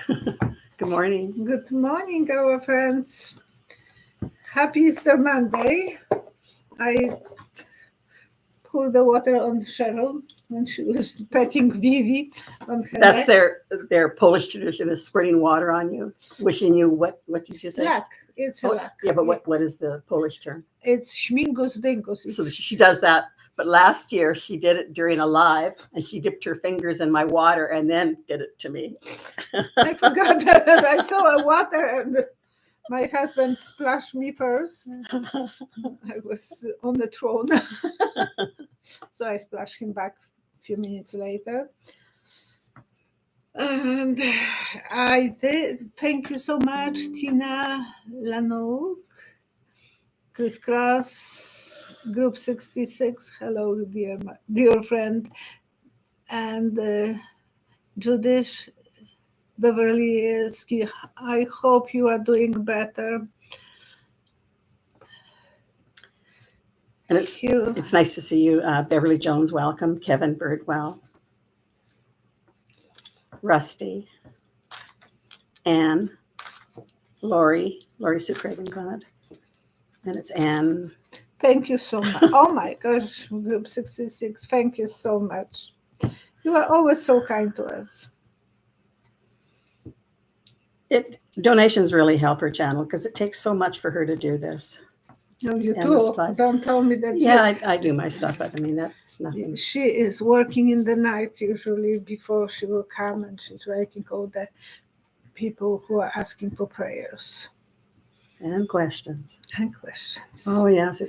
Good morning. Good morning, our friends. Happy Easter Monday. I poured the water on Cheryl when she was petting Vivi on her That's neck. their Polish tradition is squirting water on you, wishing you what did you say? Luck. It's Oh, luck. yeah, but what is the Polish term? It's śmigus dyngus. So she does that. But last year she did it during a live, and she dipped her fingers in my water and then did it to me. I forgot that I saw a water and my husband splashed me first. I was on the throne. So I splashed him back a few minutes later. And I did. Thank you so much, Tina Lanouk, Chris Cross, Group 66. Hello, dear friend. And Judith Beverly, I hope you are doing better. And it's nice to see you, Beverly Jones. Welcome, Kevin Birdwell, Rusty, Anne, Lori Sucraven, and it's Anne. Thank you so much. Oh my gosh, Group 66. Thank you so much. You are always so kind to us. Donations really help her channel because it takes so much for her to do this. No, you too. Don't tell me that. Yeah, I do my stuff, but I mean, that's nothing. She is working in the night usually before she will come, and she's writing all the people who are asking for prayers. And questions. Oh, yes.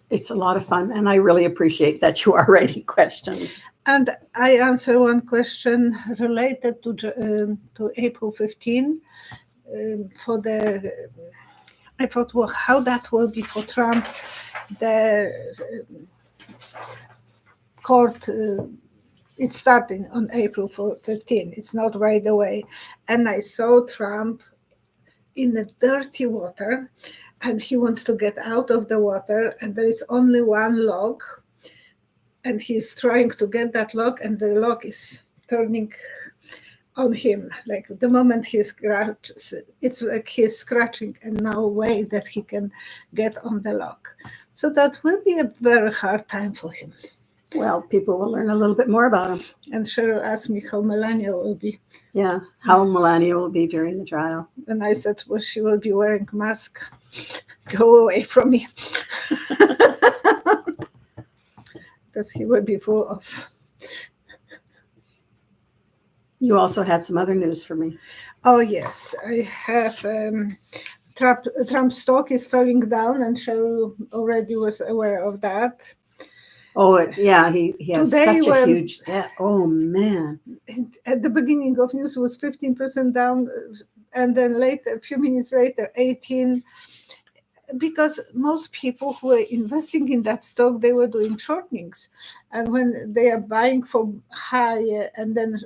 It's a lot of fun. And I really appreciate that you are writing questions. And I answer one question related to April 15 I thought, well, how that will be for Trump. The court, it's starting on April 15. It's not right away. And I saw Trump in the dirty water, and he wants to get out of the water, and there is only one log, and he's trying to get that log, and the log is turning on him. Like the moment he scratches, it's like he's scratching and no way that he can get on the log. So that will be a very hard time for him. Well, people will learn a little bit more about him. And Cheryl asked me how Melania will be. Yeah, how Melania will be during the trial. And I said, well, she will be wearing a mask. Go away from me. Because he will be full of... You also had some other news for me. Oh, yes. I have Trump's stock is falling down, and Cheryl already was aware of that. Oh, yeah, he has such a huge debt. Oh, man. At the beginning of news, it was 15% down, and then later, a few minutes later, 18%. Because most people who were investing in that stock, they were doing shortings. And when they are buying for higher and then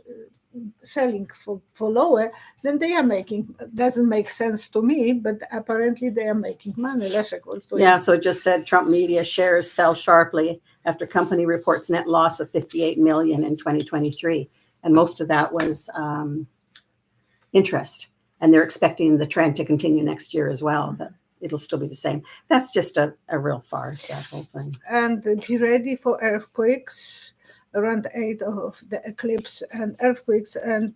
selling for lower, then they are making, doesn't make sense to me, but apparently they are making money. Leszek was doing. Yeah, so it just said Trump media shares fell sharply after company reports net loss of $58 million in 2023. And most of that was interest. And they're expecting the trend to continue next year as well, but it'll still be the same. That's just a real farce, that whole thing. And be ready for earthquakes. Around 8 of the eclipse and earthquakes and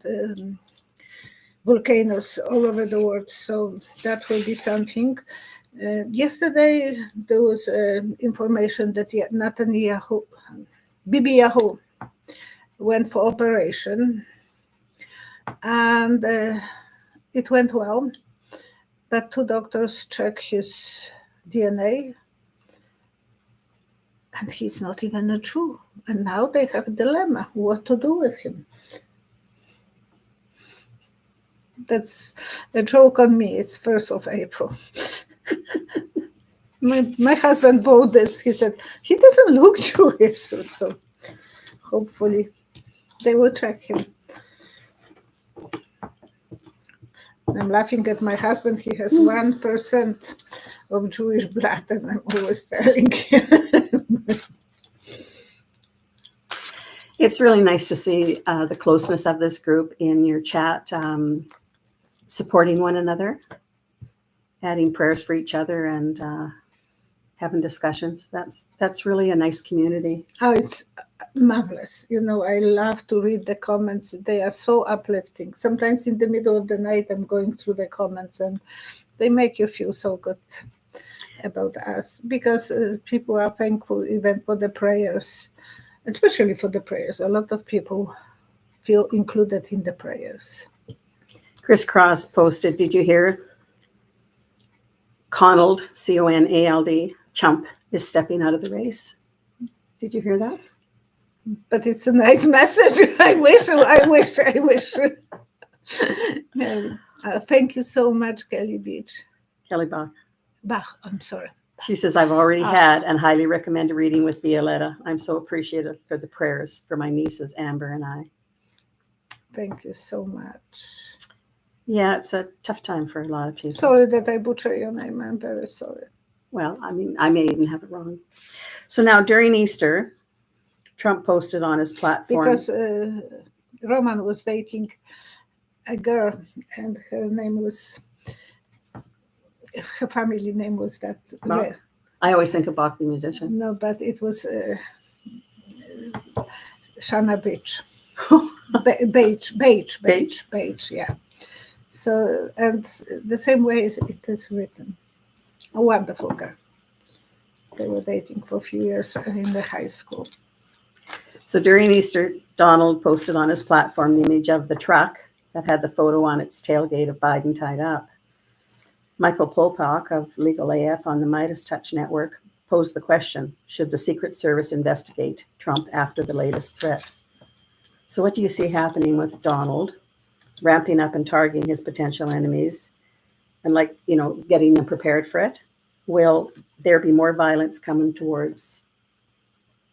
volcanoes all over the world. So that will be something. Yesterday, there was information that Bibi Yahoo went for operation, and it went well. But 2 doctors checked his DNA, and he's not even a Jew. And now they have a dilemma, what to do with him. That's a joke on me. It's 1st of April. my husband bought this. He said, he doesn't look Jewish. So hopefully they will check him. I'm laughing at my husband. He has 1% of Jewish blood, and I'm always telling him. It's really nice to see the closeness of this group in your chat. supporting one another, adding prayers for each other, and having discussions. That's really a nice community. Oh, it's marvelous. I love to read the comments. They are so uplifting. Sometimes in the middle of the night, I'm going through the comments and they make you feel so good about us, because people are thankful even for the prayers, especially for the prayers. A lot of people feel included in the prayers. Chris Cross posted, did you hear Conald, Conald, Chump, is stepping out of the race? Did you hear that? But it's a nice message. I wish. Thank you so much, Kelly Beach. Kelly Bach. Bach, I'm sorry. She says, I've already had and highly recommend a reading with Violetta. I'm so appreciative for the prayers for my nieces, Amber and I. Thank you so much. Yeah, it's a tough time for a lot of people. Sorry that I butcher your name. I'm very sorry. Well, I mean, I may even have it wrong. So now during Easter, Trump posted on his platform. Because Roman was dating a girl and her family name was that. Bach? I always think of Bach, the musician. No, but it was Shana Beach. Beach, yeah. So, and the same way it is written. A wonderful girl. They were dating for a few years in the high school. So during Easter, Donald posted on his platform the image of the truck that had the photo on its tailgate of Biden tied up. Michael Polpak of Legal AF on the Midas Touch Network posed the question, should the Secret Service investigate Trump after the latest threat? So what do you see happening with Donald ramping up and targeting his potential enemies and getting them prepared for it? Will there be more violence coming towards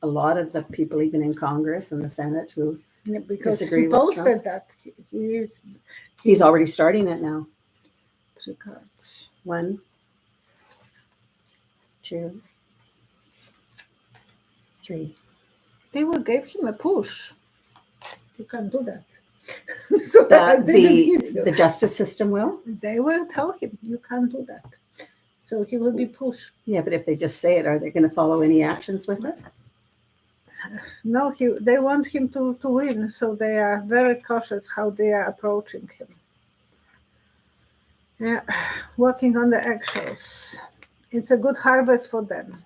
a lot of the people, even in Congress and the Senate, who disagree with Trump? That He's already starting it now. 3 cards. 1, 2, 3. They will give him a push. You can't do that. So That the justice system will? They will tell him, you can't do that. So he will be pushed. Yeah, but if they just say it, are they going to follow any actions with it? No, they want him to win, so they are very cautious how they are approaching him. Yeah, working on the eggshells. It's a good harvest for them.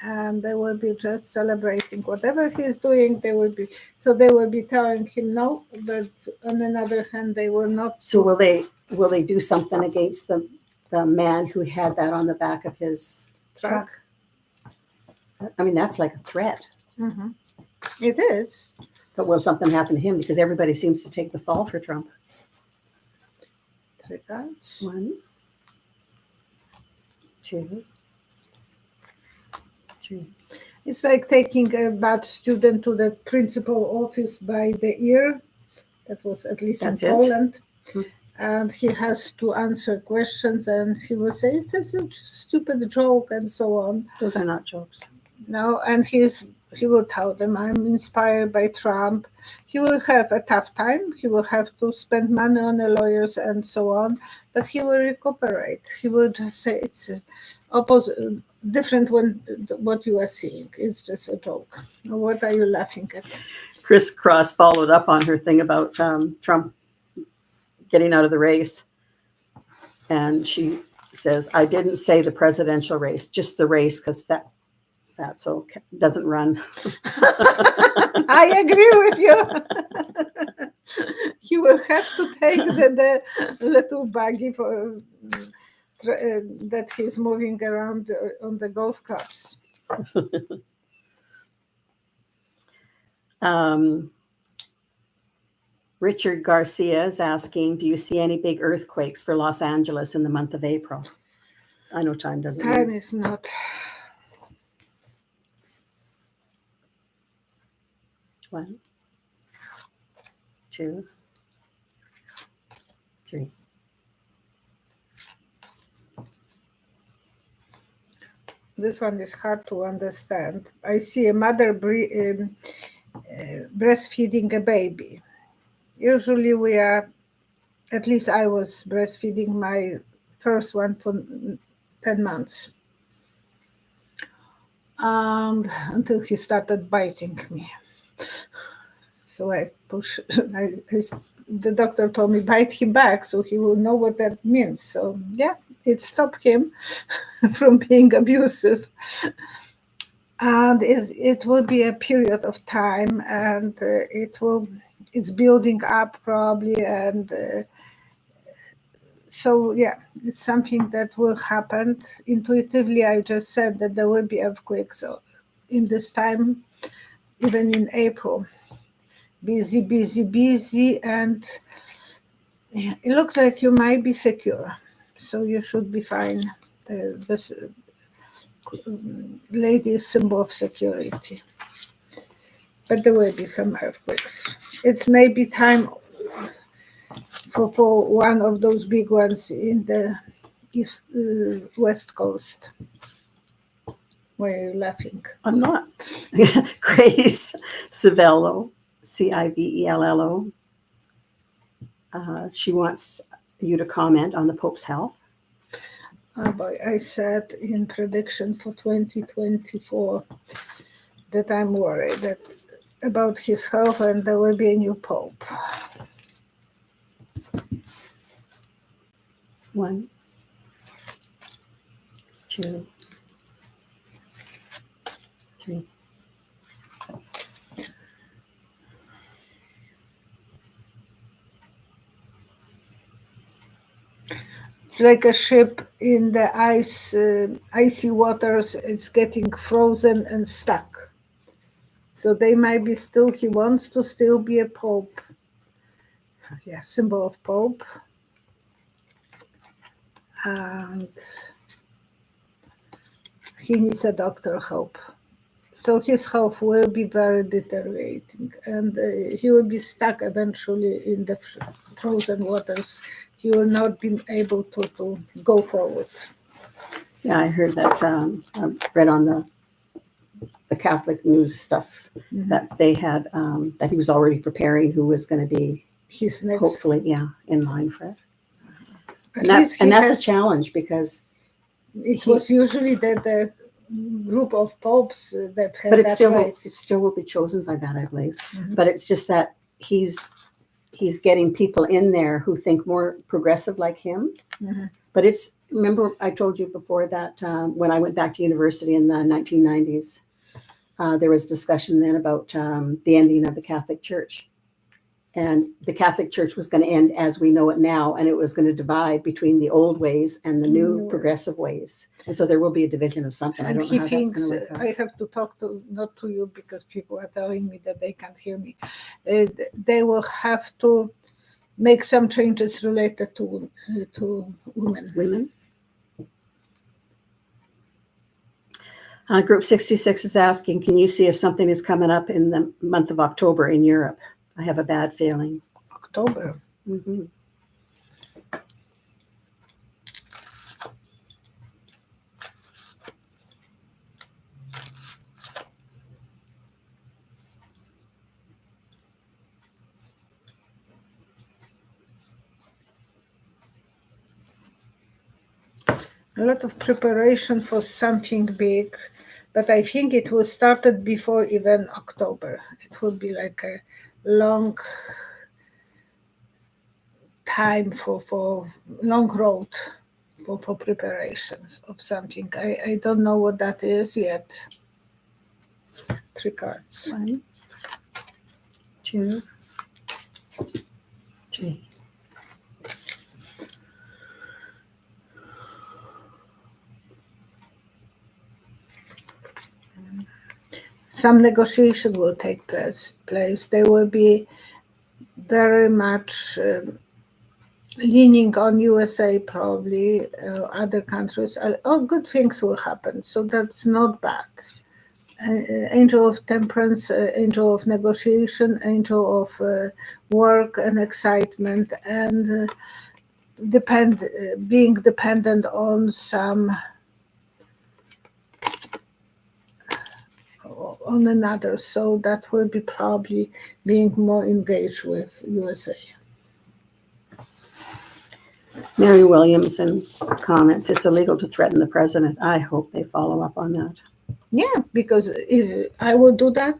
And they will be just celebrating whatever he's doing. They will be telling him no, but on another hand, they will not. So will they do something against the man who had that on the back of his truck? I mean, that's like a threat. Mm-hmm. It is. But will something happen to him? Because everybody seems to take the fall for Trump. 3 cards. 1, 2, 3. It's like taking a bad student to the principal office by the ear. That was at least in Poland. And he has to answer questions, and he will say, it's a stupid joke, and so on. Those are not jokes. No, and he will tell them, I'm inspired by Trump. He will have a tough time. He will have to spend money on the lawyers and so on, but he will recuperate. He will just say it's opposite, different when what you are seeing. It's just a joke. What are you laughing at? Chris Cross followed up on her thing about Trump getting out of the race. And she says, I didn't say the presidential race, just the race, because that's okay. Doesn't run. I agree with you. He will have to take the little buggy for that he's moving around on the golf clubs. Richard Garcia is asking, do you see any big earthquakes for Los Angeles in the month of April? I know time doesn't. Time is not. 1, 2, 3. This one is hard to understand. I see a mother breastfeeding a baby. Usually we are At least I was breastfeeding my first one for 10 months. And until he started biting me. So I push, the doctor told me bite him back so he will know what that means. So yeah, it stopped him from being abusive. And it will be a period of time, and it's building up probably, and so yeah, it's something that will happen. Intuitively, I just said that there will be earthquakes in this time, even in April. Busy, busy, busy, and yeah, it looks like you might be secure, so you should be fine. This lady is symbol of security, but there will be some earthquakes. It's maybe time for one of those big ones in the west coast. Why are you laughing? I'm not. Grace Civello, Civello. She wants you to comment on the Pope's health. Oh boy, I said in prediction for 2024 that I'm worried about his health, and there will be a new Pope. 1, 2, 3. It's like a ship in the icy waters. It's getting frozen and stuck. So they might be still, he wants to still be a Pope. Yeah, symbol of Pope. And he needs a doctor help. So his health will be very deteriorating, and he will be stuck eventually in the frozen waters. He will not be able to go forward. Yeah, I heard that. I read on the Catholic news stuff that they had that he was already preparing who was going to be His next, hopefully, in line for it. at And that's least a challenge because it was usually the group of popes that had but it that still right. it still will be chosen by that, I believe. But it's just that he's getting people in there who think more progressive like him. But remember I told you before that when I went back to university in the 1990s, there was discussion then about the ending of the Catholic Church. And the Catholic Church was going to end as we know it now, and it was going to divide between the old ways and the new progressive ways. And so there will be a division of something. And I don't know how that's going to work out. I have to talk not to you because people are telling me that they can't hear me. They will have to make some changes related to women. Women? Group 66 is asking, can you see if something is coming up in the month of October in Europe? I have a bad feeling. October. Mm-hmm. A lot of preparation for something big, but I think it will start before even October. It will be like a long time for long road for preparations of something. I don't know what that is yet. 3 cards. 1, 2, 3. Some negotiation will take place. They will be very much leaning on USA, probably other countries. All good things will happen, so that's not bad. Angel of temperance, angel of negotiation, angel of work and excitement, and being dependent on another. So that will be probably being more engaged with USA. Mary Williamson comments, it's illegal to threaten the president. I hope they follow up on that. Yeah, because if I will do that,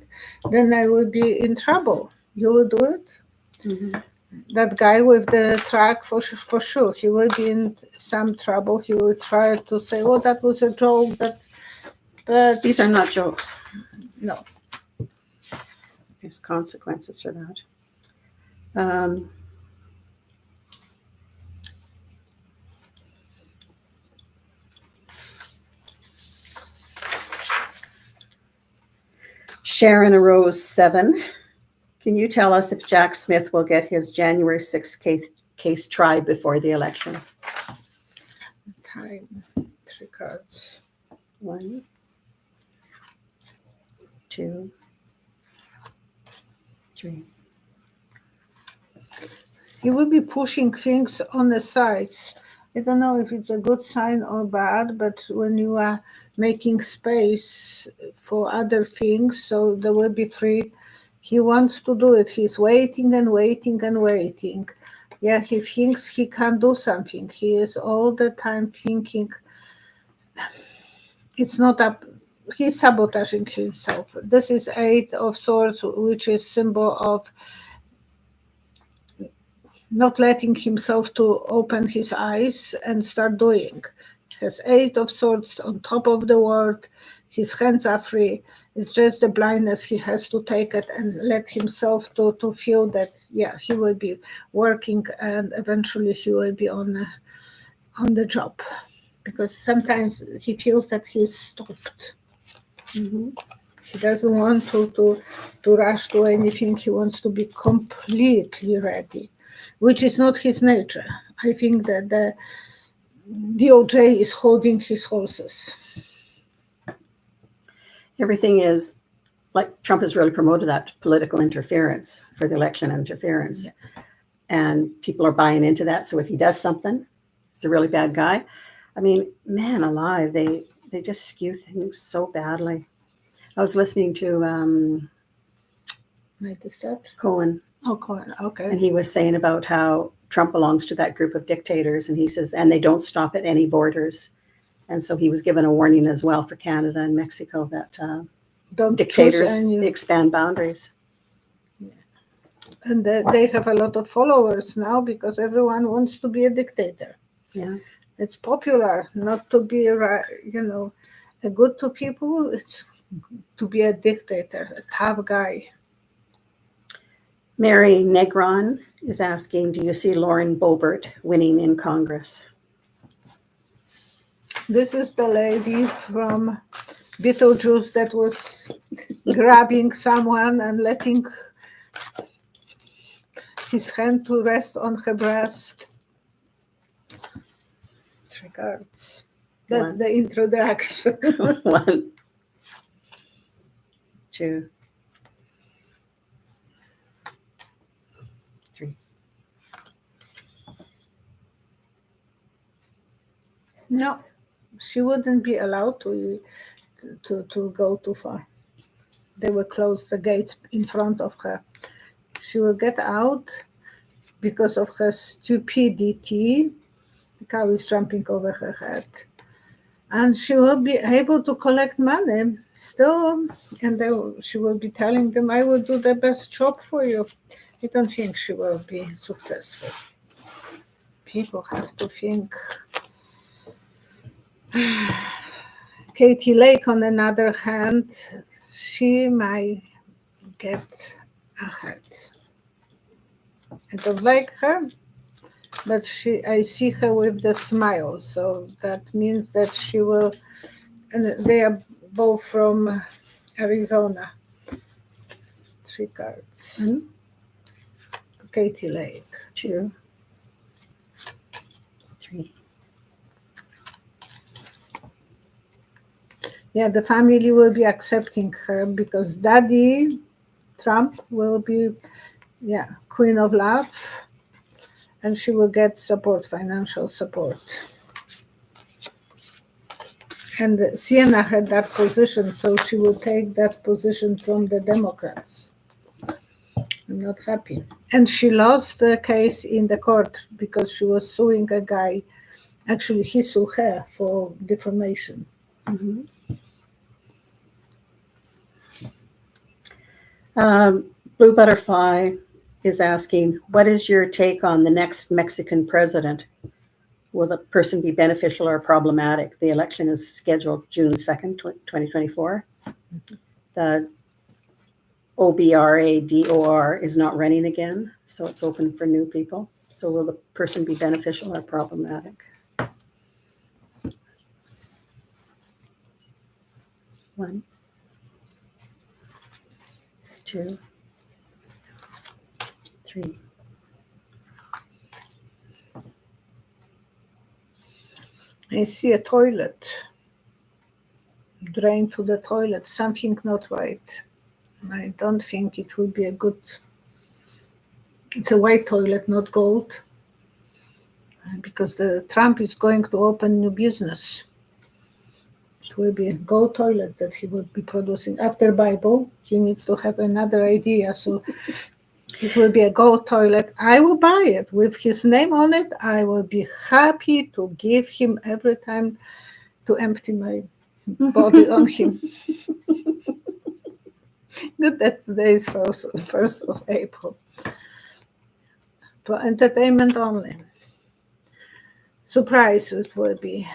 then I will be in trouble. You will do it? Mm-hmm. That guy with the truck, for sure, he will be in some trouble. He will try to say, oh, that was a joke. But These are not jokes. no. There's consequences for that. Sharon Arose 7. Can you tell us if Jack Smith will get his January 6th case tried before the election? Time. 3 cards. 1, 2, 3. He will be pushing things on the side. I don't know if it's a good sign or bad, but when you are making space for other things, so there will be 3. He wants to do it. He's waiting and waiting and waiting. Yeah, he thinks he can do something. He is all the time thinking it's not up. He's sabotaging himself. This is 8 of Swords, which is symbol of not letting himself to open his eyes and start doing. He has 8 of Swords on top of the world. His hands are free. It's just the blindness he has to take it and let himself to feel that, yeah, he will be working and eventually he will be on the job. Because sometimes he feels that he's stopped. Mm-hmm. He doesn't want to rush to anything. He wants to be completely ready, which is not his nature. I think that the DOJ is holding his horses. Everything is, like Trump has really promoted that political interference for the election interference. Yeah. And people are buying into that. So if he does something, he's a really bad guy. I mean, man alive, they just skew things so badly. I was listening to Cohen. Oh, Cohen, okay. And he was saying about how Trump belongs to that group of dictators. And he says, and they don't stop at any borders. And so he was given a warning as well for Canada and Mexico that dictators expand boundaries. Yeah. And they have a lot of followers now because everyone wants to be a dictator. Yeah. It's popular not to be, a good to people. It's to be a dictator, a tough guy. Mary Negron is asking, do you see Lauren Boebert winning in Congress? This is the lady from Beetlejuice that was grabbing someone and letting his hand to rest on her breast. 3 cards. That's 1. The introduction. 1, 2, 3. No, she wouldn't be allowed to go too far. They will close the gates in front of her. She will get out because of her stupidity. The cow is jumping over her head. And she will be able to collect money still. And she will be telling them, I will do the best job for you. I don't think she will be successful. People have to think. Katie Lake, on the other hand, she might get ahead. I don't like her, but I see her with the smile, so that means that she will, and they are both from Arizona. 3 cards. Mm-hmm. Katie Lake. 2, 3. Yeah, the family will be accepting her because Daddy Trump will be, Queen of Love, and she will get support, financial support. And Sienna had that position, so she will take that position from the Democrats. I'm not happy. And she lost the case in the court because she was suing a guy. Actually, he sued her for defamation. Mhm. Blue Butterfly is asking, what is your take on the next Mexican president? Will the person be beneficial or problematic? The election is scheduled June 2nd, 2024. The OBRADOR is not running again, so it's open for new people. So will the person be beneficial or problematic? 1, 2, 3. I see a toilet, drain to the toilet, something not right. I don't think it will be a good. It's a white toilet, not gold, because the Trump is going to open new business. It will be a gold toilet that he will be producing. After Bible, he needs to have another idea. So it will be a gold toilet. I will buy it with his name on it. I will be happy to give him every time to empty my body on him. Good that today is 1st of April. For entertainment only. Surprise it will be.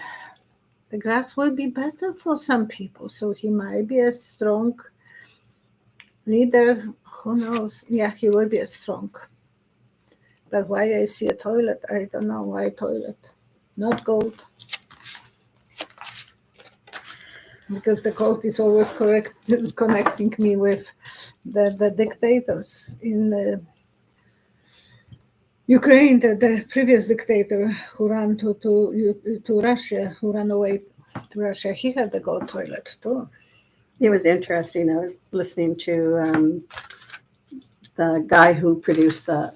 The grass will be better for some people, so he might be a strong leader. Who knows? Yeah, he will be a strong. But why I see a toilet, I don't know why toilet. Not gold. Because the gold is always connecting me with the dictators in Ukraine, the previous dictator who ran to Russia, who ran away to Russia, he had the gold toilet too. It was interesting. I was listening to the guy who produced the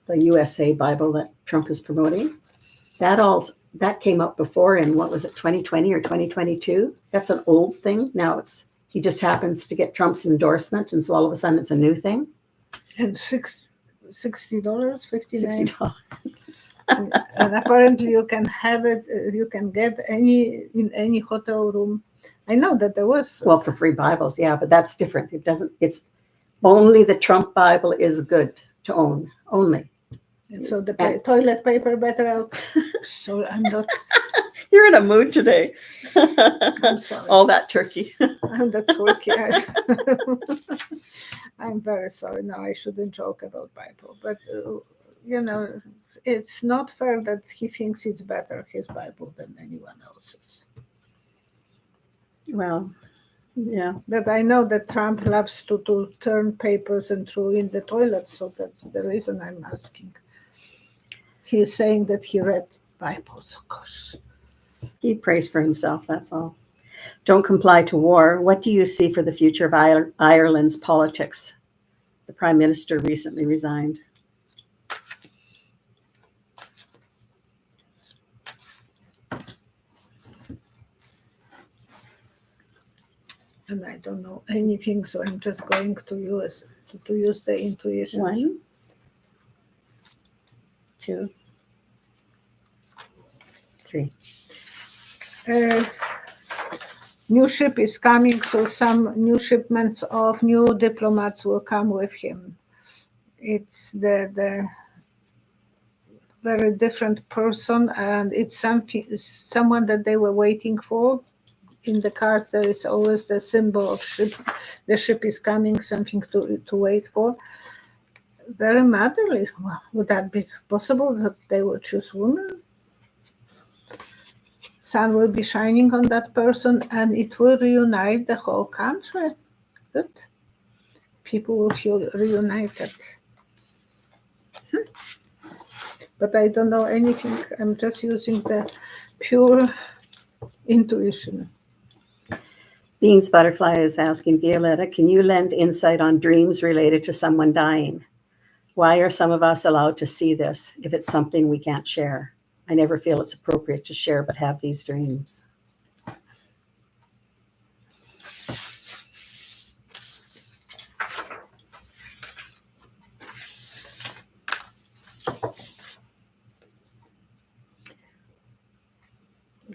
USA Bible that Trump is promoting. That came up before in, what was it, 2020 or 2022? That's an old thing. Now he just happens to get Trump's endorsement, and so all of a sudden it's a new thing. And $60, $59. $60. And apparently you can have it, you can get in any hotel room. I know that there was. Well, for free Bibles, yeah, but that's different. It's only the Trump Bible is good to own, only. And so the toilet paper better out. So I'm not. You're in a mood today. I'm sorry. All that turkey. I'm the turkey. I'm very sorry. No, I shouldn't joke about Bible. But, it's not fair that he thinks it's better, his Bible, than anyone else's. Well, yeah. But I know that Trump loves to turn papers and throw in the toilet, so that's the reason I'm asking. He's saying that he read Bibles, of course. He prays for himself, that's all. Don't comply to war. What do you see for the future of Ireland's politics? The Prime Minister recently resigned. And I don't know anything, so I'm just going to use the intuition. 1, 2, 3. New ship is coming, so some new shipments of new diplomats will come with him. It's the very different person, and it's someone that they were waiting for. In the card, there is always the symbol of ship. The ship is coming, something to wait for. Very motherly. Well, would that be possible that they will choose women? Sun will be shining on that person, and it will reunite the whole country. Good. People will feel reunited. But I don't know anything. I'm just using the pure intuition. Beans Butterfly is asking, Violetta, can you lend insight on dreams related to someone dying? Why are some of us allowed to see this if it's something we can't share? I never feel it's appropriate to share, but have these dreams.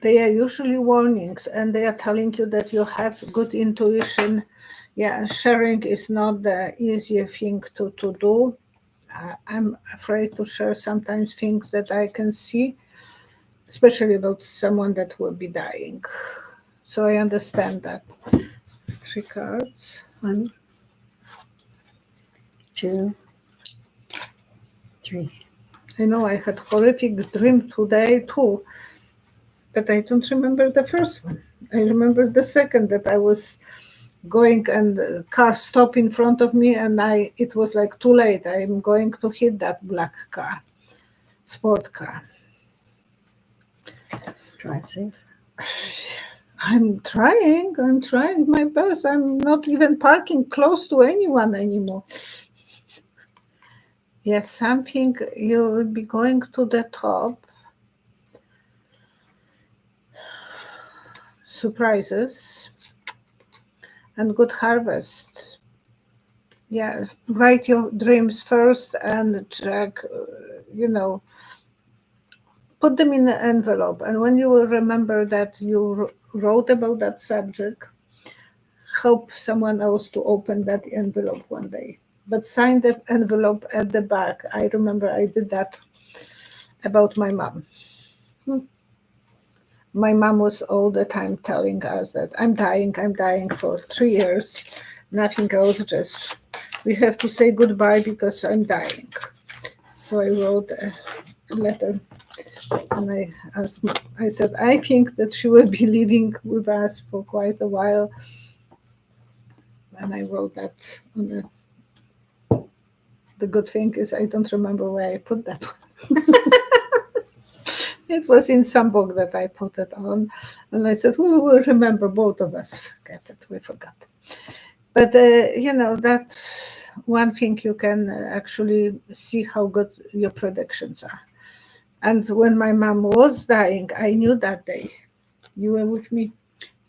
they are usually warnings, and they are telling you that you have good intuition. Yeah, sharing is not the easy thing to do. I'm afraid to share sometimes things that I can see, especially about someone that will be dying. So I understand that. 3 cards. 1, 2, 3. I know I had horrific dream today too, but I don't remember the first one. I remember the second, that I was going and the car stopped in front of me, and it was like too late. I'm going to hit that black car, sport car. Drive safe. I'm trying my best. I'm not even parking close to anyone anymore. Yes, something, you will be going to the top. Surprises and good harvest. Yeah, write your dreams first and check, put them in an envelope. And when you will remember that you wrote about that subject, help someone else to open that envelope one day. But sign the envelope at the back. I remember I did that about my mom. My mom was all the time telling us that I'm dying for 3 years. Nothing else, just we have to say goodbye because I'm dying. So I wrote a letter, and I said, I think that she will be living with us for quite a while. And I wrote that on the good thing is I don't remember where I put that one. It was in some book that I put it on. And I said, we will remember, both of us. Forget it, we forgot. But, that's one thing you can actually see how good your predictions are. And when my mom was dying, I knew that day. You were with me?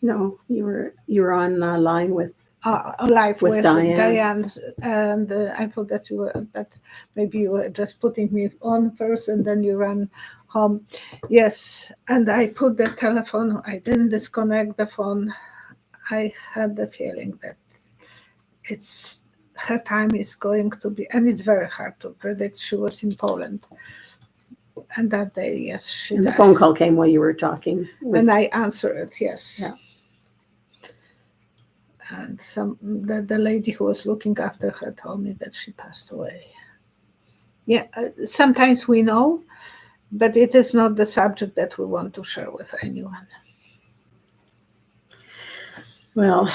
No, you were on the line with Live with Diane. And I thought that maybe you were just putting me on first and then you ran home. Yes, and I put the telephone, I didn't disconnect the phone. I had the feeling that her time is going to be, and it's very hard to predict. She was in Poland. And that day, yes, she And died. the phone call came while you were talking. And I answered it, yes. Yeah. And the lady who was looking after her told me that she passed away. Yeah, sometimes we know, but it is not the subject that we want to share with anyone. Well,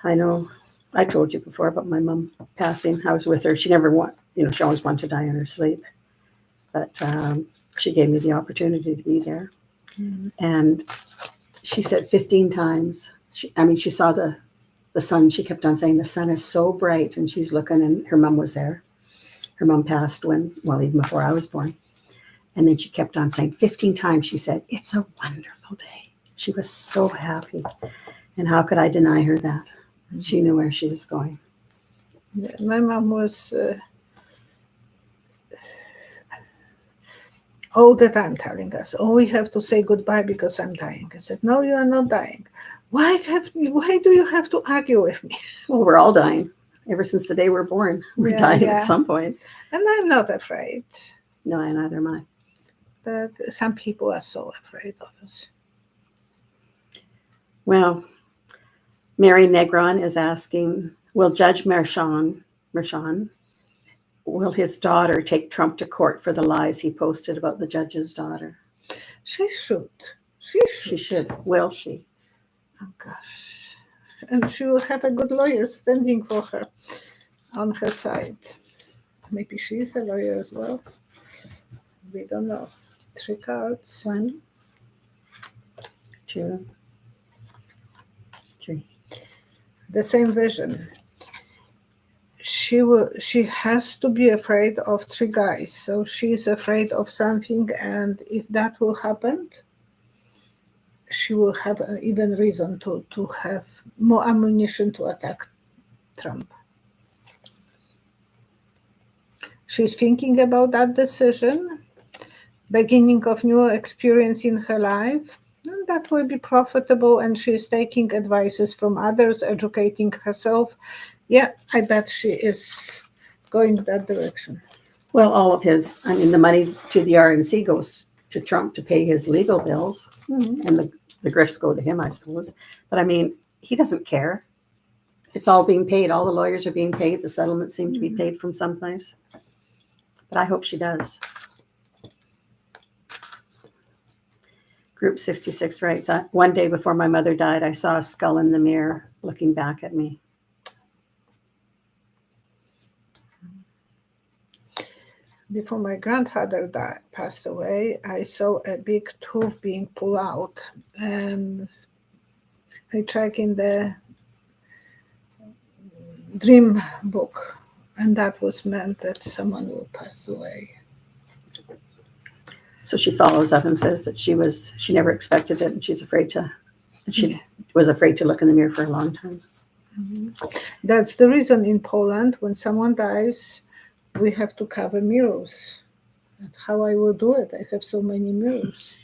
I know I told you before about my mom passing. I was with her. She never she always wanted to die in her sleep. But she gave me the opportunity to be there. Mm-hmm. And she said 15 times, she saw the sun. She kept on saying, the sun is so bright. And she's looking, and her mom was there. Her mom passed even before I was born. And then she kept on saying 15 times, she said, it's a wonderful day. She was so happy. And how could I deny her that? Mm-hmm. She knew where she was going. Yeah, my mom was all the time telling us, we have to say goodbye because I'm dying. I said, no, you are not dying. Why do you have to argue with me? Well, we're all dying. Ever since the day we're born, we're dying at some point. And I'm not afraid. No, neither am I. But some people are so afraid of us. Well, Mary Negron is asking, will Judge Mershon, will his daughter take Trump to court for the lies he posted about the judge's daughter? She should. She should. Will she? Oh, gosh. And she will have a good lawyer standing for her on her side. Maybe she's a lawyer as well. We don't know. 3 cards. 1, 2, 3. The same vision. She has to be afraid of 3 guys. So she's afraid of something, and if that will happen, she will have even reason to have more ammunition to attack Trump. She's thinking about that decision, beginning of new experience in her life. And that will be profitable, and she's taking advices from others, educating herself. Yeah, I bet she is going that direction. Well, all of his, I mean, the money to the RNC goes to Trump to pay his legal bills, Mhm. and the grifts go to him, I suppose. But I mean, he doesn't care. It's all being paid. All the lawyers are being paid. The settlements seem to be paid from someplace. But I hope she does. Group 66 writes, one day before my mother died, I saw a skull in the mirror looking back at me. Before my grandfather passed away, I saw a big tooth being pulled out, and I checked in the dream book, and that was meant that someone will pass away. So she follows up and says that she never expected it, and she was afraid to look in the mirror for a long time. That's the reason in Poland, when someone dies, we have to cover mirrors. And how I will do it? I have so many mirrors.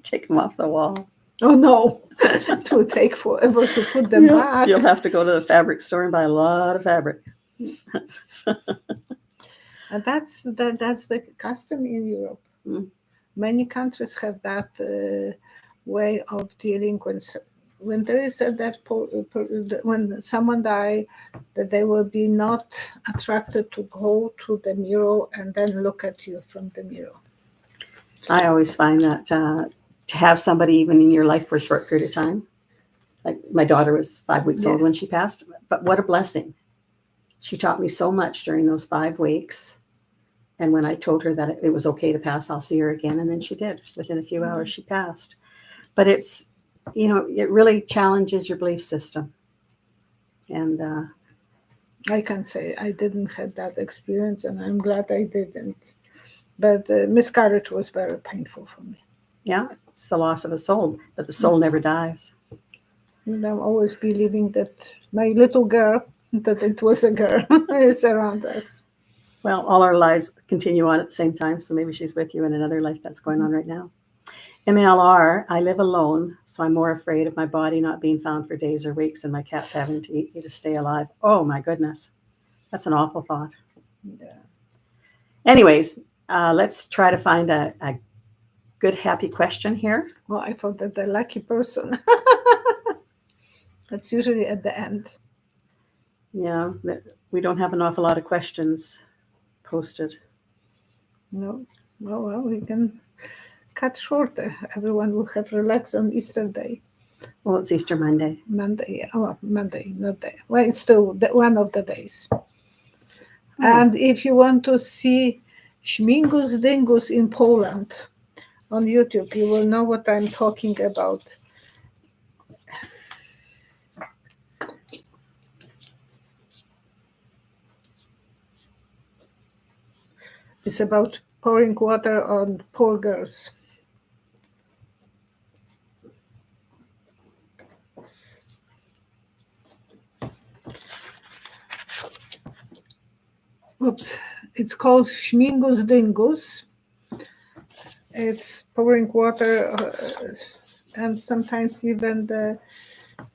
Take them off the wall. Oh no, it will take forever to put them back. You'll have to go to the fabric store and buy a lot of fabric. And that's the custom in Europe. Mm. Many countries have that way of dealing when there is a death, when someone dies, that they will be not attracted to go to the mirror and then look at you from the mirror. I always find that to have somebody even in your life for a short period of time, like my daughter was 5 weeks old when she passed, but what a blessing. She taught me so much during those 5 weeks. And when I told her that it was okay to pass, I'll see her again. And then she did. Within a few hours, she passed. But it's, it really challenges your belief system. And I can say I didn't have that experience, and I'm glad I didn't. But miscarriage was very painful for me. Yeah, it's the loss of a soul, but the soul never dies. And I'm always believing that my little girl, that it was a girl, is around us. Well, all our lives continue on at the same time, so maybe she's with you in another life that's going on right now. MLR, I live alone, so I'm more afraid of my body not being found for days or weeks and my cats having to eat me to stay alive. Oh, my goodness. That's an awful thought. Yeah. Anyways, let's try to find a good, happy question here. Well, I thought that the lucky person. That's usually at the end. Yeah, we don't have an awful lot of questions posted. No. Well, we can cut shorter. Everyone will have relaxed on Easter Day. Well, it's Easter Monday. Monday, yeah. Oh, Monday, not day. Well, it's still one of the days. And if you want to see Śmigus Dingus in Poland on YouTube, you will know what I'm talking about. It's about pouring water on poor girls. Oops, it's called Śmigus Dingus. It's pouring water, and sometimes even the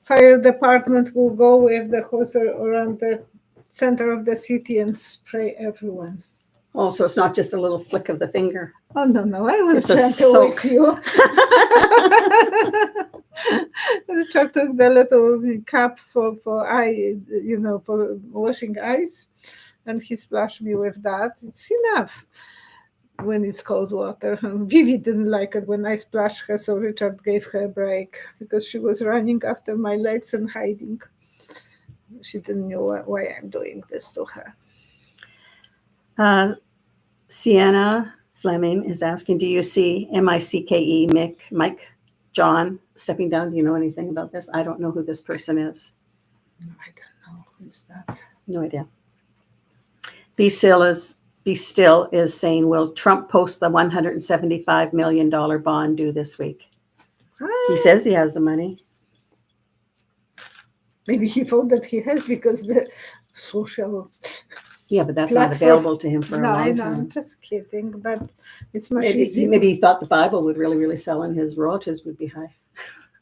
fire department will go with the hose around the center of the city and spray everyone. Oh, so it's not just a little flick of the finger. Oh, no, I was It's a gentle soak. with you. Richard took the little cup for eye, for washing eyes, and he splashed me with that. It's enough when it's cold water. Vivi didn't like it when I splashed her, so Richard gave her a break because she was running after my legs and hiding. She didn't know why I'm doing this to her. Sienna Fleming is asking, do you see MICKE, Mike, John stepping down? Do you know anything about this? I don't know who this person is. No, I don't know. Who's that? No idea. Be Still is saying, will Trump post the $175 million bond due this week? He says he has the money. Maybe he thought that he has because the social. Yeah, but that's not available to him for a long time. I'm just kidding, but it's much easier. Maybe he thought the Bible would really, really sell and his royalties would be high.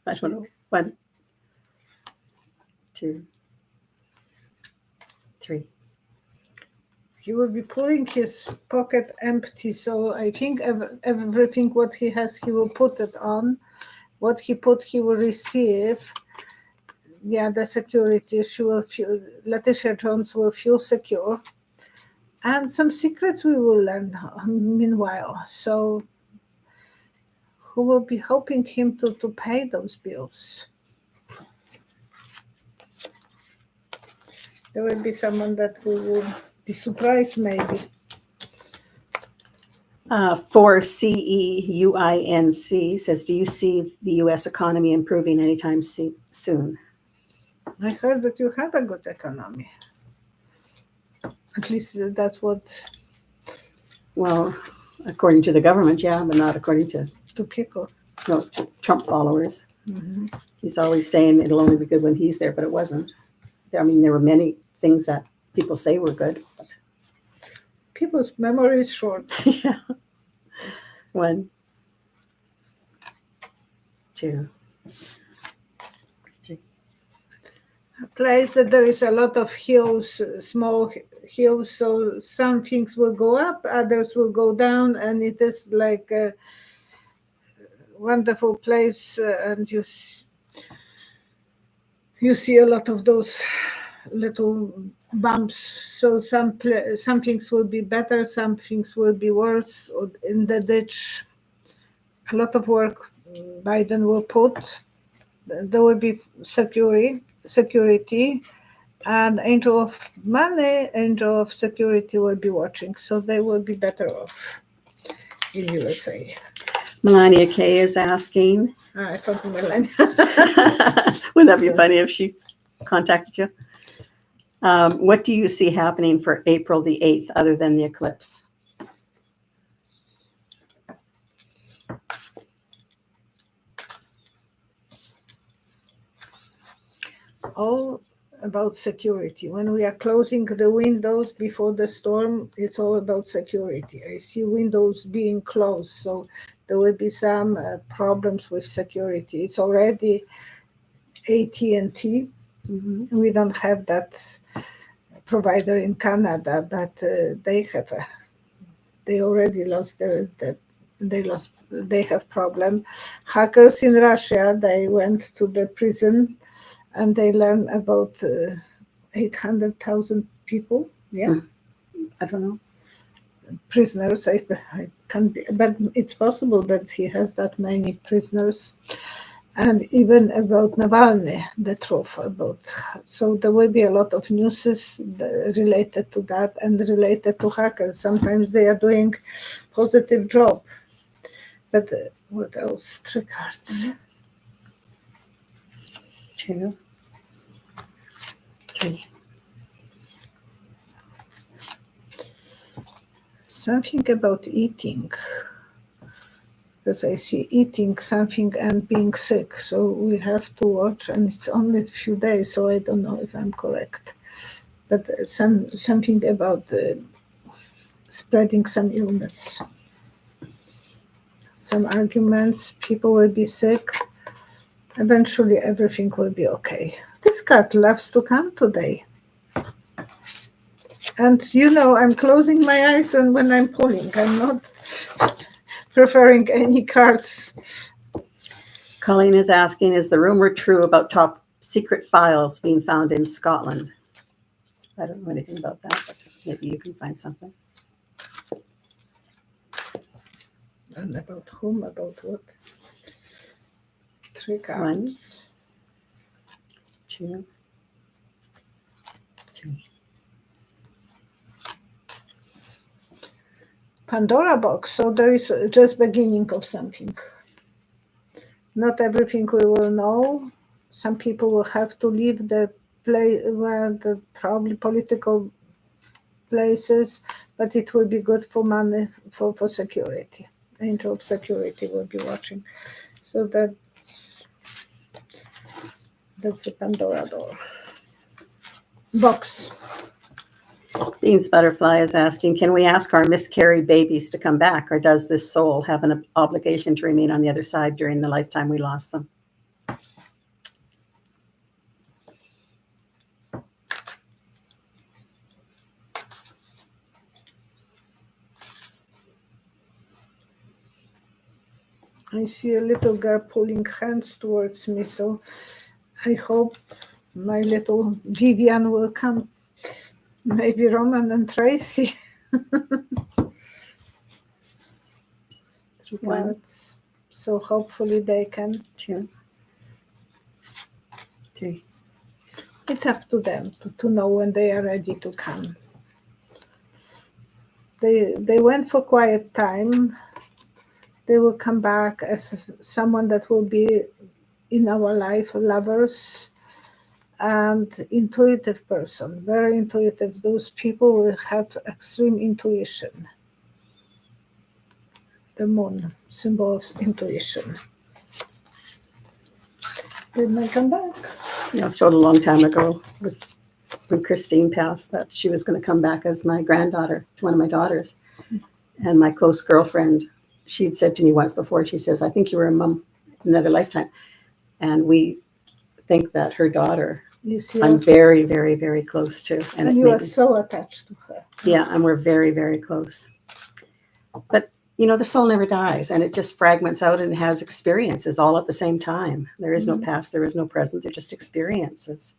I don't know. 1, 2, 3. He will be pulling his pocket empty, so I think everything what he has, he will put it on. What he put, he will receive. Yeah, the security, she will feel, Letitia Jones will feel secure. And some secrets we will learn meanwhile. So who will be helping him to pay those bills? There will be someone that we will be surprised maybe. 4 CEUINC says, do you see the U.S. economy improving anytime soon? I heard that you have a good economy. At least that's what... Well, according to the government, yeah, but not according to people. No, Trump followers. Mm-hmm. He's always saying it'll only be good when he's there, but it wasn't. I mean, there were many things that people say were good. But... People's memory is short. Yeah. 1, 2, 3. A place that there is a lot of hills, small hills, so some things will go up, others will go down, and it is like a wonderful place, and you see a lot of those little bumps. So some things will be better, some things will be worse. In the ditch, a lot of work Biden will put. There will be security, and angel of money, angel of security will be watching. So they will be better off in USA. Melania K is asking. I thought Melania. Wouldn't that be funny if she contacted you? What do you see happening for April the 8th other than the eclipse? All about security. When we are closing the windows before the storm, it's all about security. I see windows being closed, so there will be some problems with security. It's already AT&T. Mm-hmm. We don't have that provider in Canada, but they already lost they have problem. Hackers in Russia, they went to the prison and they learned about 800,000 people. Yeah, I don't know. Prisoners. I can't be, but it's possible that he has that many prisoners. And even about Navalny, the truth about. So there will be a lot of news related to that and related to hackers. Sometimes they are doing positive job. But what else? 3 cards. 2, 3. Something about eating. Because I see eating something and being sick. So we have to watch, and it's only a few days, so I don't know if I'm correct. But something about spreading some illness. Some arguments, people will be sick. Eventually everything will be okay. This card loves to come today. And I'm closing my eyes and when I'm pulling, I'm not preferring any cards. Colleen is asking, is the rumor true about top secret files being found in Scotland? I don't know anything about that, but maybe you can find something. And about whom? About what? 3 cards. 1, 2, 3. Pandora box. So there is just beginning of something. Not everything we will know. Some people will have to leave the place, the probably political places, but it will be good for money, for security. Angel of security will be watching. So that's the Pandora door. Box. Beans Butterfly is asking, can we ask our miscarried babies to come back, or does this soul have an obligation to remain on the other side during the lifetime we lost them? I see a little girl pulling hands towards me, so I hope my little Vivian will come. Maybe Roman and Tracy. Three One. cards. So hopefully they can. 2, 3. It's up to them to know when they are ready to come. They went for quiet time. They will come back as someone that will be in our life, lovers and intuitive person, very intuitive. Those people will have extreme intuition. The moon, symbol of intuition. They may come back. I was told a long time ago when Christine passed that she was going to come back as my granddaughter to one of my daughters. And my close girlfriend, she'd said to me once before, she says, I think you were a mom in another lifetime. And we think that her daughter, I'm very, very, very close to. And you are so attached to her. Yeah, and we're very, very close. But, the soul never dies, and it just fragments out and has experiences all at the same time. There is no past, there is no present, they're just experiences.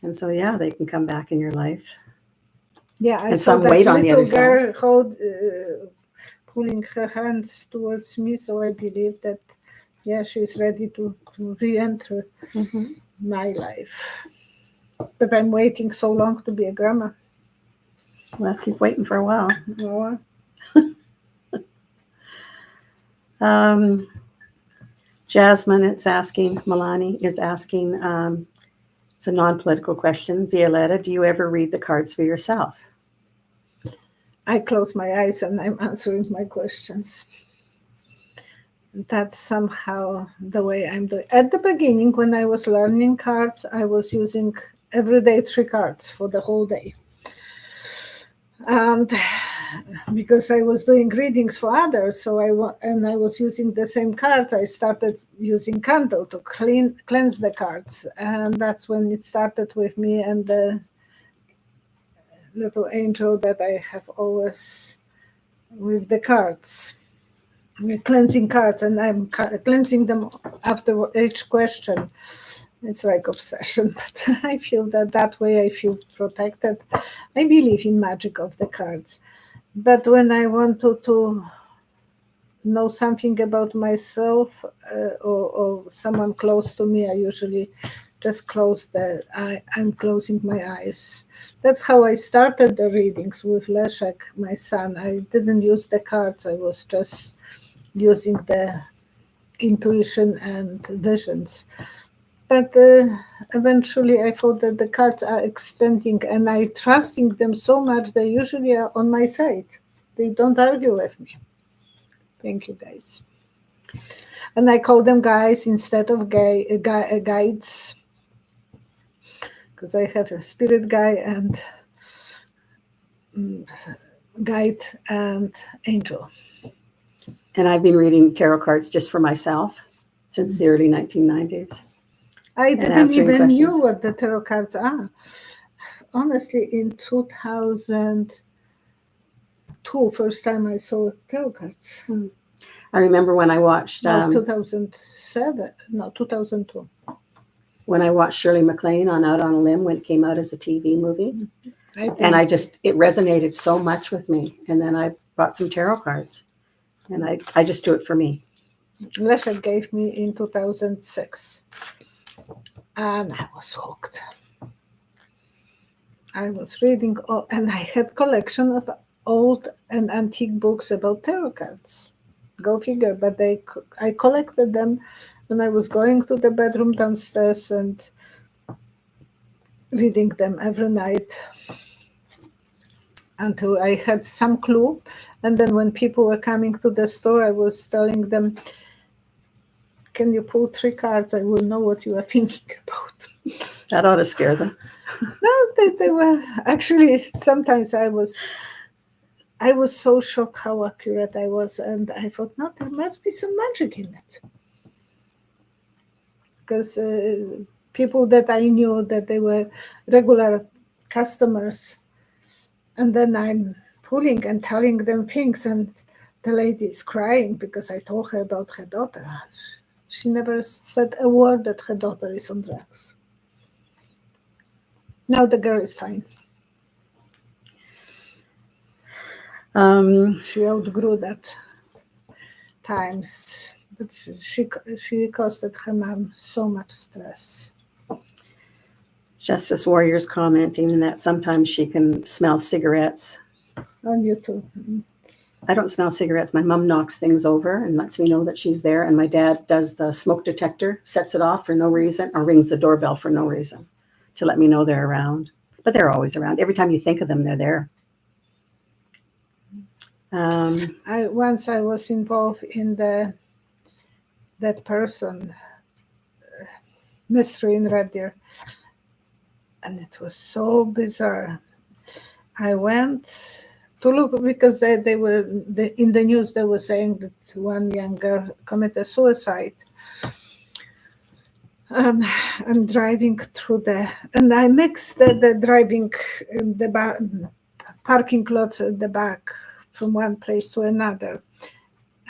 And so, yeah, they can come back in your life. Yeah, I and saw some that weight on the other girl side. Pulling her hands towards me, so I believe that, yeah, she's ready to re-enter my life. But I'm waiting so long to be a grandma. Well, keep waiting for a while. No. Jasmine Milani is asking, it's a non-political question. Violetta, do you ever read the cards for yourself? I close my eyes and I'm answering my questions. That's somehow the way I'm doing. At the beginning, when I was learning cards, I was using every day 3 cards for the whole day. And because I was doing readings for others, I was using the same cards, I started using candle to cleanse the cards. And that's when it started with me and the little angel that I have always with the cards. Cleansing cards, and I'm cleansing them after each question. It's like obsession, but I feel that way I feel protected. I believe in magic of the cards. But when I want to know something about myself or someone close to me, I usually just I'm closing my eyes. That's how I started the readings with Leszek, my son. I didn't use the cards. I was just using the intuition and visions. But eventually I thought that the cards are extending and I trusting them so much, they usually are on my side. They don't argue with me. Thank you, guys. And I call them guys instead of guides, because I have a spirit guy and guide and angel. And I've been reading tarot cards just for myself since the early 1990s. I didn't even know what the tarot cards are. Honestly, in 2002, first time I saw tarot cards. I remember when I watched... 2002. When I watched Shirley MacLaine on Out on a Limb when it came out as a TV movie. It resonated so much with me. And then I bought some tarot cards. And I just do it for me. Leszek gave me in 2006. And I was hooked. I was reading, and I had collection of old and antique books about tarot cards. Go figure, but I collected them when I was going to the bedroom downstairs and reading them every night until I had some clue. And then when people were coming to the store, I was telling them, can you pull 3 cards? I will know what you are thinking about. That ought to scare them. No, they were actually, sometimes I was so shocked how accurate I was. And I thought, no, there must be some magic in it. Because people that I knew that they were regular customers, and then I'm pulling and telling them things, and The lady is crying because I told her about her daughter. She never said a word that her daughter is on drugs. Now the girl is fine. She outgrew that times, but she caused her mom so much stress. Justice Warrior's commenting that sometimes she can smell cigarettes. On YouTube. I don't smell cigarettes. My mom knocks things over and lets me know that she's there. And my dad does the smoke detector, sets it off for no reason, or rings the doorbell for no reason to let me know they're around. But they're always around. Every time you think of them, they're there. Once I was involved in that person mystery in Red Deer, and it was so bizarre. I went to look because they were in the news. They were saying that one young girl committed suicide. And I'm driving through and I mixed the driving in the parking lots at the back from one place to another,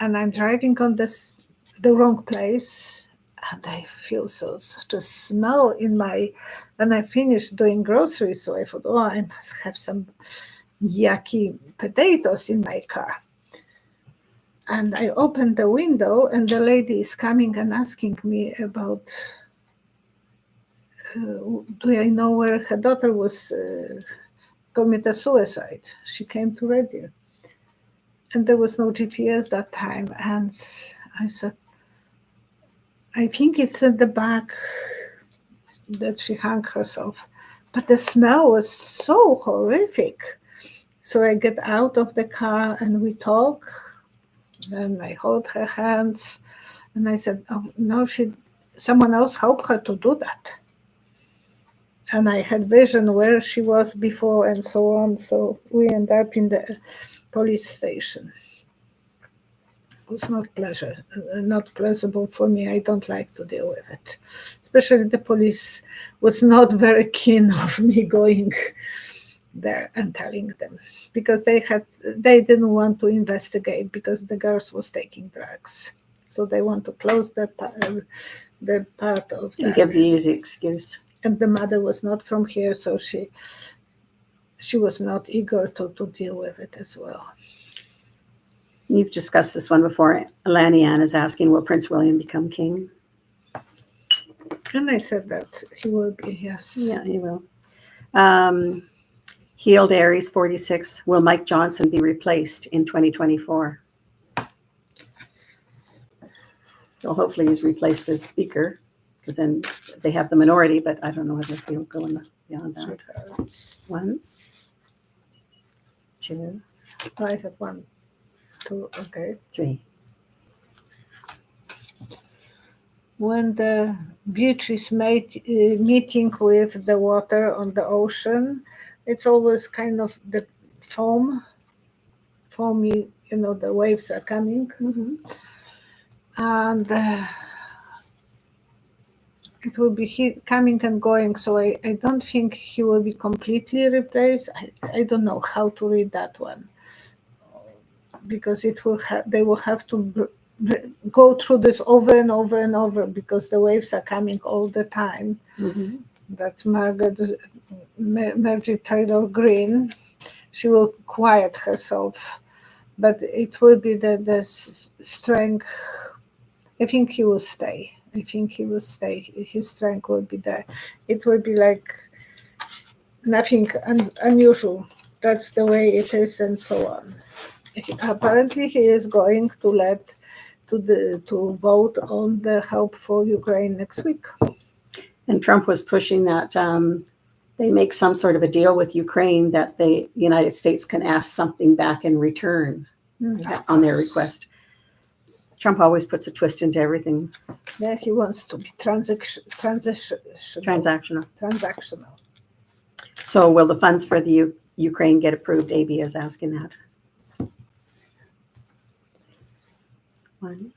and I'm driving on the wrong place, and I feel such a smell in my. And I finished doing groceries, so I thought, oh, I must have some yucky potatoes in my car. And I opened the window, and the lady is coming and asking me about. Do I know where her daughter was committed suicide? She came to Red Deer. And there was no GPS that time. And I said, I think it's at the back that she hung herself. But the smell was so horrific. So I get out of the car and we talk. And I hold her hands. And I said, oh, no, someone else helped her to do that. And I had vision where she was before and so on. So we end up in the police station. It was not pleasurable for me. I don't like to deal with it. Especially the police was not very keen of me going there and telling them, because they didn't want to investigate because the girls was taking drugs. So they want to close the part of that. Give the easy excuse. And the mother was not from here, so she was not eager to deal with it as well. You've discussed this one before. Lani Ann is asking, will Prince William become king? And I said that he will be, yes. Yeah, he will. Healed Aries 46, will Mike Johnson be replaced in 2024? Well, hopefully he's replaced as speaker, because then they have the minority, but I don't know if he'll go beyond that. 1, 2. I have 1, 2, okay. 3. When the beach is meeting with the water on the ocean, it's always kind of the foamy, the waves are coming. Mm-hmm. And it will be coming and going, so I don't think he will be completely replaced. I don't know how to read that one, because they will have to go through this over and over and over, because the waves are coming all the time. Mm-hmm. That Margaret Taylor Greene, she will quiet herself, but it will be the strength. I think he will stay. His strength will be there. It will be like nothing unusual. That's the way it is, and so on. Apparently, he is going to vote on the help for Ukraine next week. And Trump was pushing that they make some sort of a deal with Ukraine that the United States can ask something back in return on their request. Trump always puts a twist into everything. Yeah, he wants to be Transactional. So will the funds for the Ukraine get approved? AB is asking that. 1,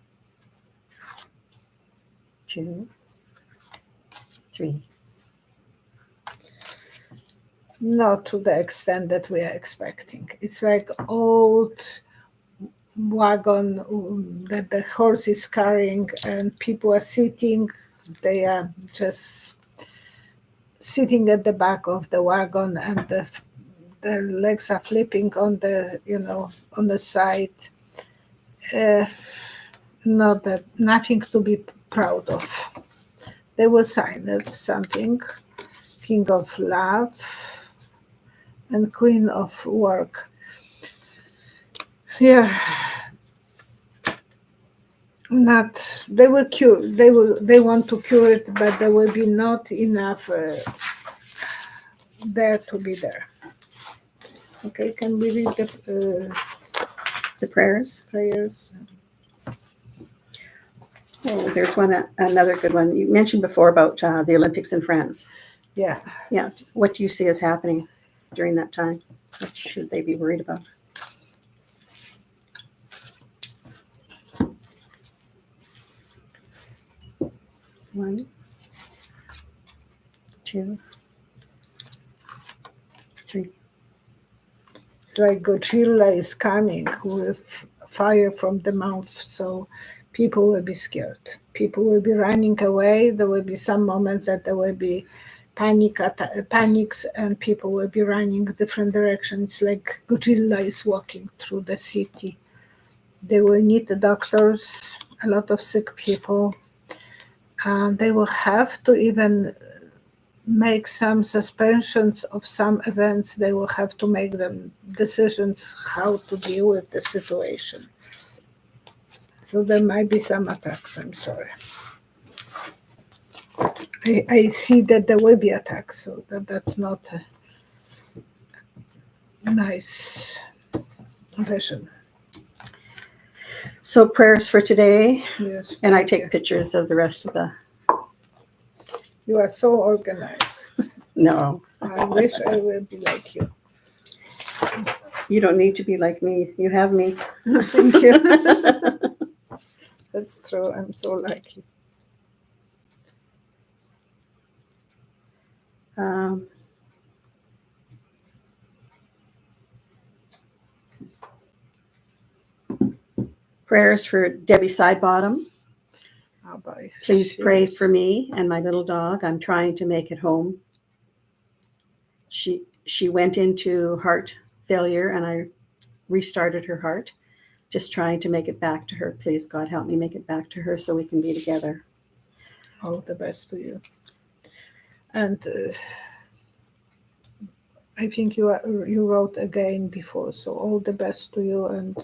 2, 3. Not to the extent that we are expecting. It's like old wagon that the horse is carrying, and people are sitting. They are just sitting at the back of the wagon, and the legs are flipping on the on the side. Uh, Not that nothing to be proud of. They will sign it something. King of Love and Queen of Work. Yeah, not they will cure. They want to cure it, but there will be not enough there to be there. Okay, can we read The prayers. prayers? Oh, there's another good one. You mentioned before about the Olympics in France. Yeah. Yeah. What do you see as happening during that time? What should they be worried about? One, two, three. It's like Godzilla is coming with fire from the mouth, so people will be scared. People will be running away. There will be some moments that there will be panics, and people will be running different directions. Like Godzilla is walking through the city. They will need the doctors, a lot of sick people, and they will have to even make some suspensions of some events. They will have to make them decisions how to deal with the situation. So there might be some attacks. I'm sorry. I see that there will be attacks, so that's not a nice vision. So prayers for today, Yes. and I take pictures of the rest of the. You are so organized. No, I wish I would be like you. you don't need to be like me. You have me. Thank you. That's true. I'm so lucky. Um, prayers for Debbie Sidebottom. How about you? Please pray for me and my little dog. I'm trying to make it home. She went into heart failure, and I restarted her heart. Just trying to make it back to her. Please, God, help me make it back to her so we can be together. All the best to you. And I think you wrote again before, so all the best to you, and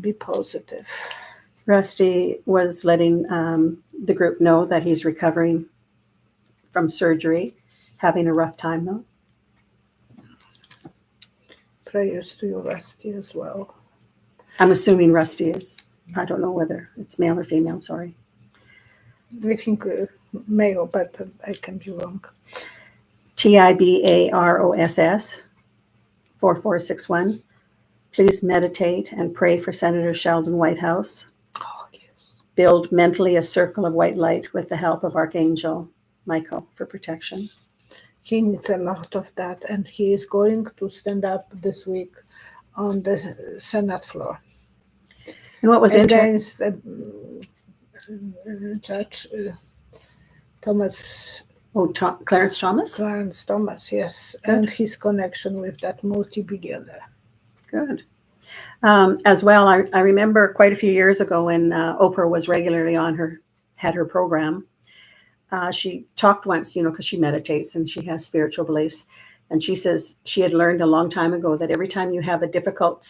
be positive. Rusty was letting the group know that he's recovering from surgery, having a rough time though. Prayers to you, Rusty, as well. I'm assuming Rusty is, I don't know whether it's male or female, sorry. I think male, but I can be wrong. TIBAROSS 4461. Please meditate and pray for Senator Sheldon Whitehouse. Oh, yes. Build mentally a circle of white light with the help of Archangel Michael for protection. He needs a lot of that, and he is going to stand up this week on the Senate floor. And what was against Judge Thomas. Clarence Thomas? Clarence Thomas, yes, Good. and his connection with that multi-billionaire. Good. As well, I remember quite a few years ago when Oprah was regularly had her program. She talked once, because she meditates and she has spiritual beliefs. And she says she had learned a long time ago that every time you have a difficult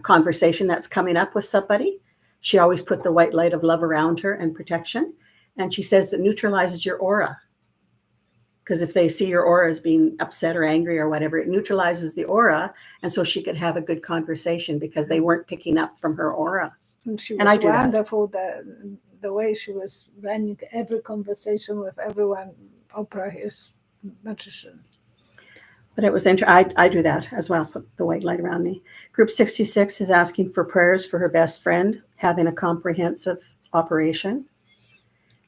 conversation that's coming up with somebody, she always put the white light of love around her and protection. And she says it neutralizes your aura. Because if they see your aura as being upset or angry or whatever, it neutralizes the aura. And so she could have a good conversation because they weren't picking up from her aura. And she was wonderful, the way she was running every conversation with everyone. Oprah is magician. But it was interesting. I do that as well, put the white light around me. Group 66 is asking for prayers for her best friend having a comprehensive operation.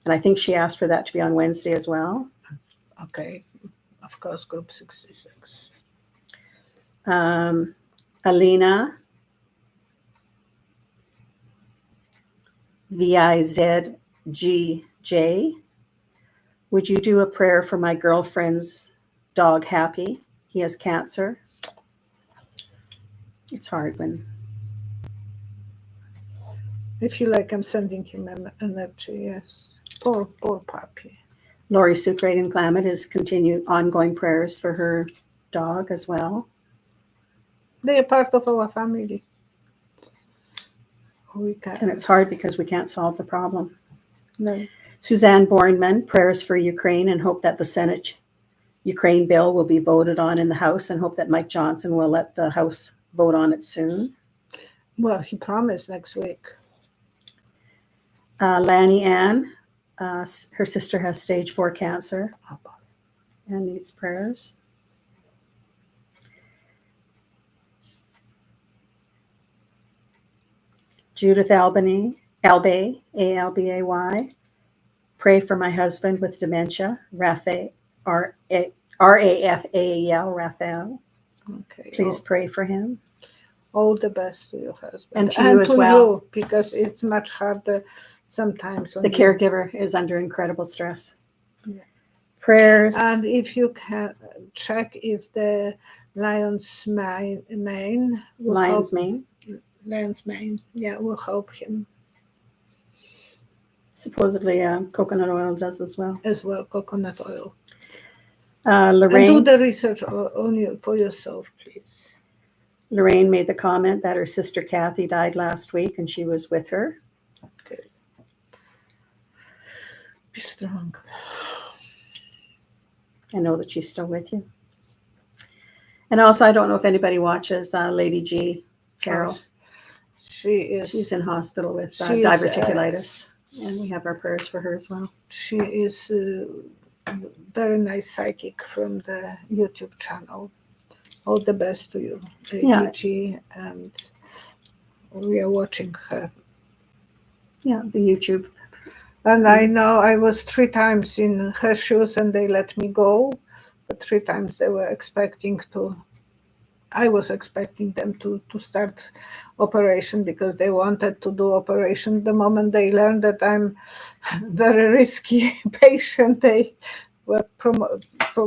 And I think she asked for that to be on Wednesday as well. Okay, of course, group 66. Alina VIZGJ. Would you do a prayer for my girlfriend's dog, Happy? He has cancer. It's hard when... I feel like I'm sending him energy, yes. Poor puppy. Lori Sucre in Klamath has continued ongoing prayers for her dog as well. They are part of our family. And it's hard because we can't solve the problem. No. Suzanne Bornman, prayers for Ukraine and hope that the Senate Ukraine bill will be voted on in the House and hope that Mike Johnson will let the House vote on it soon. Well, he promised next week. Lanny Ann, her sister has stage 4 cancer and needs prayers. Judith Albay, A-L-B-A-Y. Pray for my husband with dementia, Raphael, R-A-F-A-E-L, Raphael. Okay. Please pray for him. All the best to your husband. And to you as well. You, because it's much harder sometimes. The caregiver is under incredible stress. Yeah. Prayers. And if you can check if the Lion's Mane will help him. Supposedly coconut oil does as well. As well, coconut oil. Lorraine, and do the research on you for yourself, please. Lorraine made the comment that her sister Kathy died last week and she was with her. Okay. Be strong. I know that she's still with you. And also, I don't know if anybody watches Lady G. Carol. She's in hospital with diverticulitis, and we have our prayers for her as well. She is a very nice psychic from the YouTube channel. All the best to you, Lady G, and we are watching her. Yeah, the YouTube. And I know I was 3 times in her shoes and they let me go, but 3 times they were I was expecting them to start operation because they wanted to do operation. The moment they learned that I'm very risky patient, they were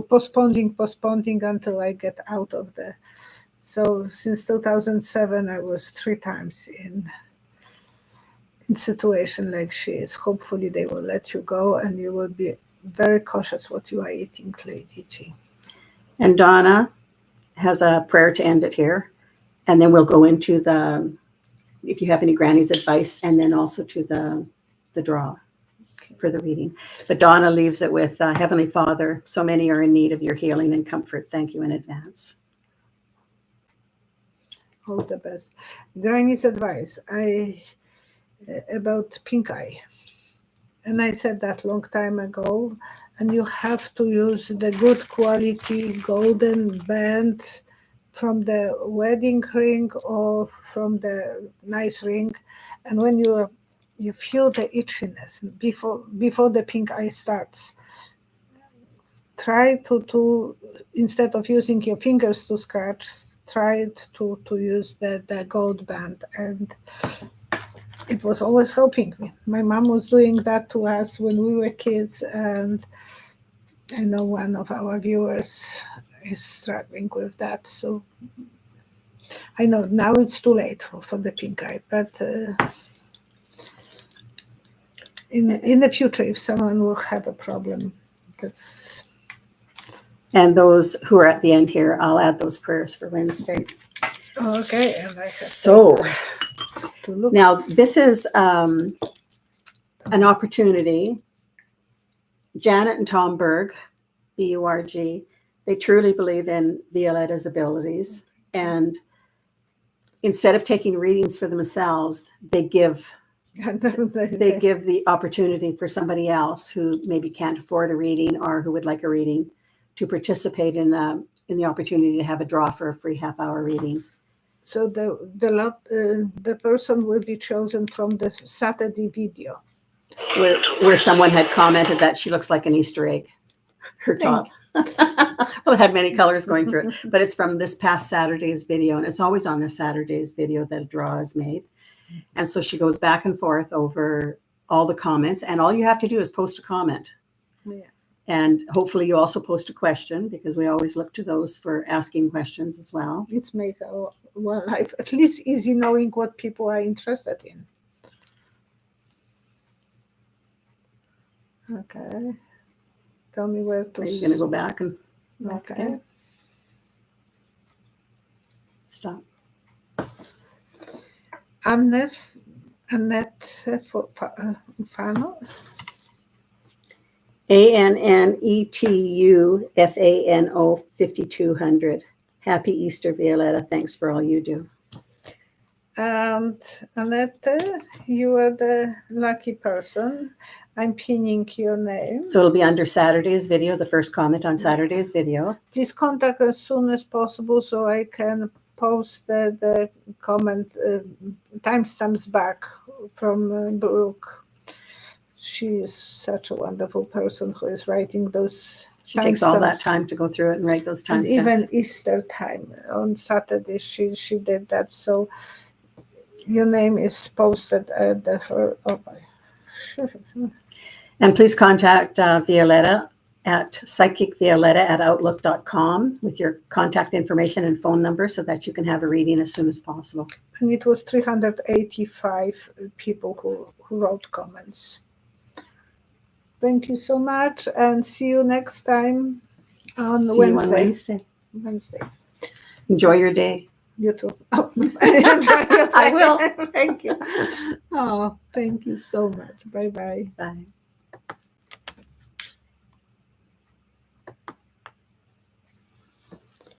postponing until I get out of there. So since 2007, I was 3 times in situation like she is. Hopefully they will let you go and you will be very cautious what you are eating, Lady G. And Donna has a prayer to end it here. And then we'll go into if you have any granny's advice, and then also to the draw for the reading. But Donna leaves it with, Heavenly Father, so many are in need of your healing and comfort. Thank you in advance. All the best. Granny's advice. About pink eye, and I said that long time ago, and you have to use the good quality golden band from the wedding ring or from the nice ring, and when you feel the itchiness before the pink eye starts, try to instead of using your fingers to scratch, try to use the gold band, and it was always helping me. My mom was doing that to us when we were kids, and I know one of our viewers is struggling with that. So I know now it's too late for the pink eye, but in the future, if someone will have a problem, that's... And those who are at the end here, I'll add those prayers for Wednesday. Okay. And I have to look. Now, this is an opportunity. Janet and Tom Berg, B-U-R-G, they truly believe in Violetta's abilities. And instead of taking readings for themselves, they give the opportunity for somebody else who maybe can't afford a reading or who would like a reading to participate in the opportunity to have a draw for a free half-hour reading. So the person will be chosen from the Saturday video. Where someone had commented that she looks like an Easter egg, her top. Well, it had many colors going through it, but it's from this past Saturday's video, and it's always on the Saturday's video that a draw is made. And so she goes back and forth over all the comments, and all you have to do is post a comment. Yeah. And hopefully you also post a question, because we always look to those for asking questions as well. It makes our life at least easy knowing what people are interested in. Okay. Tell me where to. Are you going to go back and Okay. again? Stop. Annette Fano. ANNETUFANO 5200. Happy Easter, Violetta. Thanks for all you do. And Annette, you are the lucky person. I'm pinning your name. So it'll be under Saturday's video, the first comment on Saturday's video. Please contact as soon as possible so I can post the comment timestamps back from Brooke. She is such a wonderful person who is writing those. She takes all that time to go through it and write those And timestamps. even Easter time on Saturday, she did that. So your name is posted at the And please contact Violetta at psychicvioletta@outlook.com with your contact information and phone number so that you can have a reading as soon as possible. And it was 385 people who wrote comments. Thank you so much, and see you next time on See you on Wednesday. Wednesday. Enjoy your day. You too. Oh, I will. Thank you. Oh, thank you so much. Bye-bye. Bye.